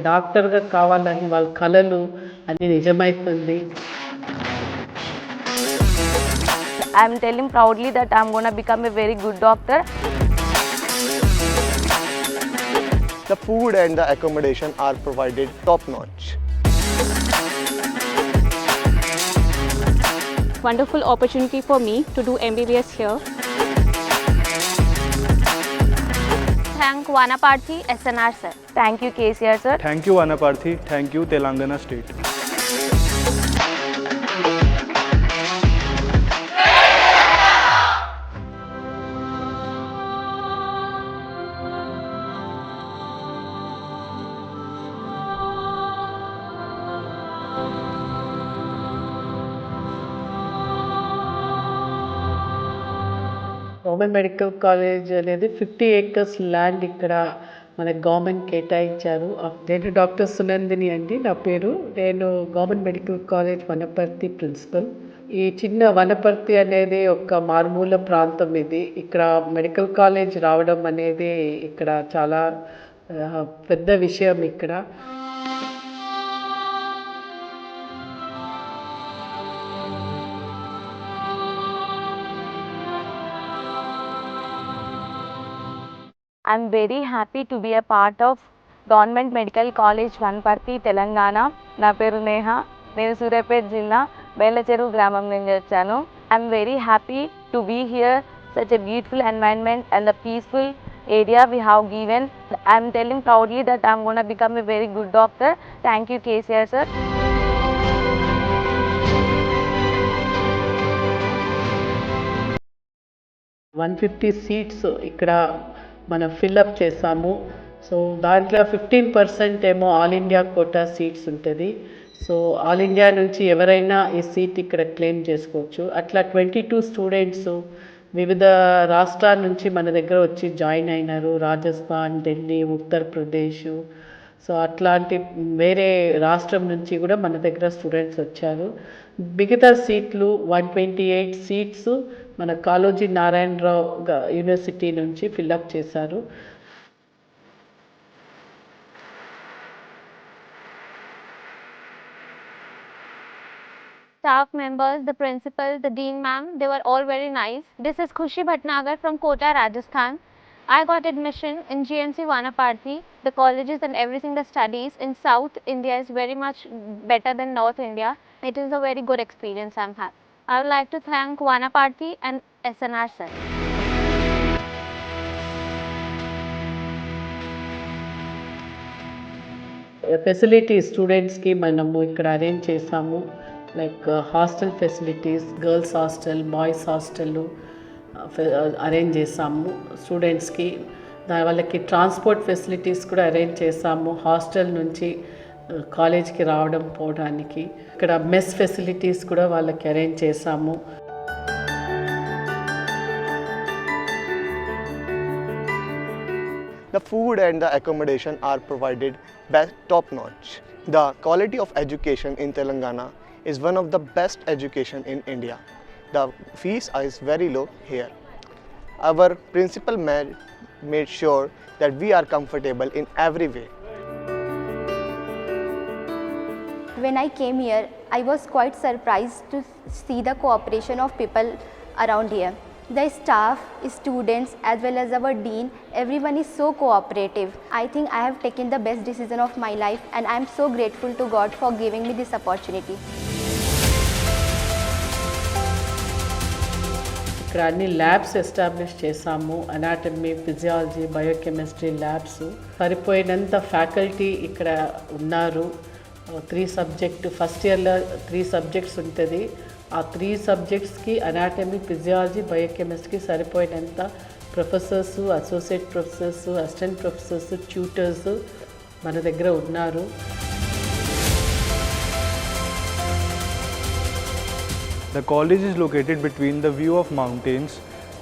డాక్టర్‌గా కావాలని వాళ్ళ కలలు అన్నీ నిజమైతుంది. I'm telling proudly that I'm gonna become a very good doctor. The food and the accommodation are provided top-notch. Wonderful opportunity for me to do MBBS here. Thank Vanaparthi SNR sir. Thank you KCR sir. Thank you Vanaparthi. Thank you Telangana State. Government medical college అనేది 50 acres land ఇక్కడ మనకి government కేటాయించారు. నేను doctor Sunandini అండి నా పేరు. నేను government medical college Wanaparthy principal. ఈ చిన్న వనపర్తి అనేది ఒక మారుమూల ప్రాంతం ఇది. ఇక్కడ మెడికల్ కాలేజ్ రావడం అనేది ఇక్కడ చాలా పెద్ద విషయం ఇక్కడ. I'm very happy to be a part of Government Medical College Vanaparthi Telangana. నా పేరు నేహ. నేను సూర్యాపేట జిల్లా బేలచెరువు గ్రామం నుంచి వచ్చాను. I'm very happy to be here, such a beautiful environment and the peaceful area we have given. I'm telling proudly that I'm going to become a very good doctor. Thank you KCR sir. $150 seats ఇక్కడ మనం fill up చేసాము. So దాంట్లో 15% ఏమో all India quota seats ఉంటుంది. So all India నుంచి ఎవరైనా ఈ seat ఇక్కడ క్లెయిమ్ చేసుకోవచ్చు. అట్లా 22 స్టూడెంట్స్ వివిధ రాష్ట్రాల నుంచి మన దగ్గర వచ్చి జాయిన్ అయినారు. రాజస్థాన్, ఢిల్లీ, ఉత్తరప్రదేశ్, సో అట్లాంటి వేరే రాష్ట్రం నుంచి కూడా మన దగ్గర స్టూడెంట్స్ వచ్చారు. మిగతా సీట్లు 128 సీట్స్ మన కాళోజీ నారాయణరావు యూనివర్సిటీ నుంచి ఫిల్అప్ చేశారు. Staff members, the principal, the dean ma'am, they were all very nice. This is Khushi Bhatnagar from Kota, Rajasthan. I got admission in GMC Vanaparthi. The colleges and everything, the studies in South India is very much better than North India. It is a very good experience I'm having. I would like to thank Vanaparthi and SNR sir. Facilities స్టూడెంట్స్కి మనము ఇక్కడ arrange చేసాము. Like hostel facilities, girls hostel, boys hostel arrange చేసాము స్టూడెంట్స్కి. వాళ్ళకి transport facilities కూడా arrange చేసాము. Hostel నుంచి కాలేజ్కి రావడం పోవడానికి ఇక్కడ మెస్ ఫెసిలిటీస్ కూడా వాళ్ళకి అరేంజ్ చేసాము. The food and the accommodation are provided top-notch. The quality of education in Telangana is one of the best education in India. The fees is very low here. Our principal made sure that we are comfortable in every way. When I came here, I was quite surprised to see the cooperation of people around here. The staff, students as well as our dean, everyone is so cooperative. I think I have taken the best decision of my life and I am so grateful to God for giving me this opportunity. ఇక్కడ అన్ని labs establish చేసాము. Anatomy, physiology, biochemistry labs. సరిపోయినంత faculty ఇక్కడ ఉన్నారు. 3 subject first ఇయర్లో 3 subjects ఉంటుంది. ఆ 3 సబ్జెక్ట్స్కి anatomy, physiology, బయోకెమిస్ట్రీకి సరిపోయినంత professors, associate professors, assistant professors, tutors మన దగ్గర ఉన్నారు. The college is located between the view of mountains.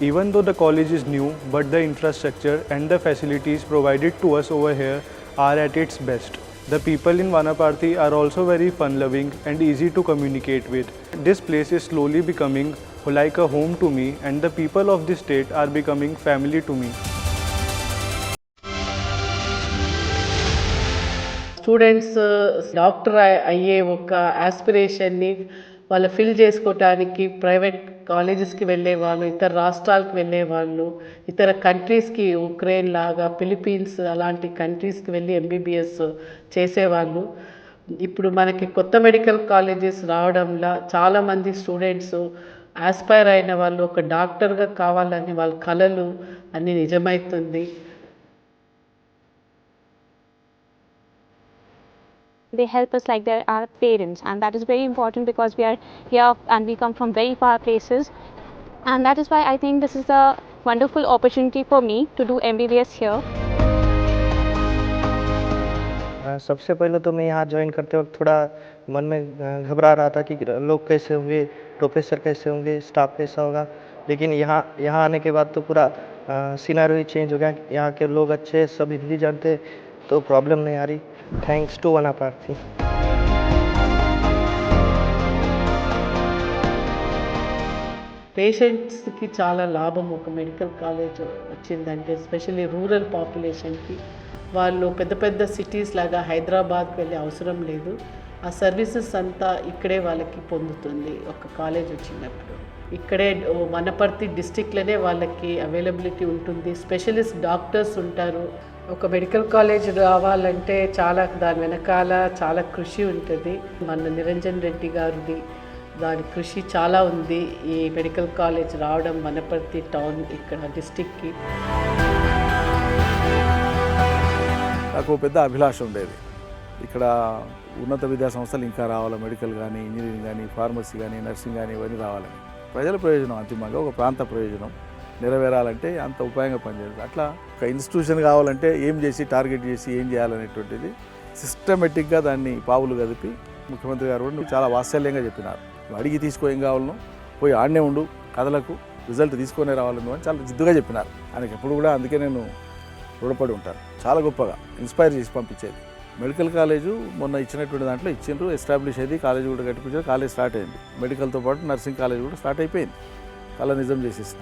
Even though the college is new, but the infrastructure and the facilities provided to us over here are at its best. The people in Vanaparthi are also very fun-loving and easy to communicate with. This place is slowly becoming like a home to me, and the people of this state are becoming family to me. Students doctor అయ్యే ఒక ఆస్పిరేషన్ని వాళ్ళు fill చేసుకోవటానికి private కాలేజెస్కి వెళ్ళేవాళ్ళు, ఇతర రాష్ట్రాలకు వెళ్ళేవాళ్ళు, ఇతర కంట్రీస్కి ఉక్రెయిన్ లాగా ఫిలిపీన్స్ అలాంటి కంట్రీస్కి వెళ్ళి ఎంబీబీఎస్ చేసేవాళ్ళు. ఇప్పుడు మనకి కొత్త మెడికల్ కాలేజెస్ రావడంలో చాలామంది స్టూడెంట్స్ ఆస్పైర్ అయిన వాళ్ళు ఒక డాక్టర్గా కావాలని వాళ్ళ కలలు అన్నీ నిజమవుతుంది. They help us like they're our parents, and that is very important because we are here and we come from very far places, and that is why I think this is a wonderful opportunity for me to do MBBS here. सबसे पहले तो मैं यहाँ join करते वक्त थोड़ा मन में घबरा रहा था कि लोग कैसे होंगे, प्रोफेसर कैसे होंगे, स्टाफ कैसा होगा, लेकिन यहाँ आने के बाद तो पूरा सिनेरियो ही चेंज हो गया. यहाँ के लोग अच्छे, सब हिंदी जानते, तो प्रॉब्लम नहीं आ रही. Thanks to Wanaparthy. పేషెంట్స్కి చాలా లాభం ఒక మెడికల్ కాలేజ్ వచ్చిందంటే, ఎస్పెషల్లీ రూరల్ పాపులేషన్కి. వాళ్ళు పెద్ద పెద్ద సిటీస్ లాగా హైదరాబాద్కి వెళ్ళే అవసరం లేదు. ఆ సర్వీసెస్ అంతా ఇక్కడే వాళ్ళకి పొందుతుంది ఒక కాలేజ్ వచ్చినప్పుడు. ఇక్కడే వనపర్తి డిస్టిక్లోనే వాళ్ళకి అవైలబిలిటీ ఉంటుంది. స్పెషలిస్ట్ డాక్టర్స్ ఉంటారు. ఒక మెడికల్ కాలేజ్ రావాలంటే చాలా దాని వెనకాల చాలా కృషి ఉంటుంది. మన నిరంజన్ రెడ్డి గారిది దాని కృషి చాలా ఉంది ఈ మెడికల్ కాలేజ్ రావడం వనపర్తి టౌన్ ఇక్కడ డిస్టిక్కి. నాకు పెద్ద అభిలాష ఉండేది ఇక్కడ ఉన్నత విద్యా సంస్థలు ఇంకా రావాలి, మెడికల్ కానీ, ఇంజనీరింగ్ కానీ, ఫార్మసీ కానీ, నర్సింగ్ కానీ ఇవన్నీ రావాలని. ప్రజల ప్రయోజనం అంతిమంగా ఒక ప్రాంత ప్రయోజనం నెరవేరాలంటే అంత ఉపాయంగా పనిచేయాలి. అట్లా ఒక ఇన్స్టిట్యూషన్ కావాలంటే ఏం చేసి టార్గెట్ చేసి ఏం చేయాలనేటువంటిది సిస్టమేటిక్గా దాన్ని పావులు కదిపి ముఖ్యమంత్రి గారు కూడా చాలా వాత్సల్యంగా చెప్పినారు. అడిగి తీసుకో ఏం కావాలను, పోయి ఆడనే ఉండు, కథలకు రిజల్ట్ తీసుకొనే రావాలను అని చాలా జిద్దుగా చెప్పినారు. ఆయనకి ఎప్పుడు కూడా అందుకే నేను రుణపడి ఉంటాను. చాలా గొప్పగా ఇన్స్పైర్ చేసి పంపించేది. మెడికల్ కాలేజు మొన్న ఇచ్చినటువంటి దాంట్లో ఇచ్చిండ్రు, ఎస్టాబ్లిష్ అయ్యి కాలేజ్ కూడా కట్టించారు. కాలేజ్ స్టార్ట్ అయింది. మెడికల్తో పాటు నర్సింగ్ కాలేజ్ కూడా స్టార్ట్ అయిపోయింది. చాలా నిజం చేసేసిన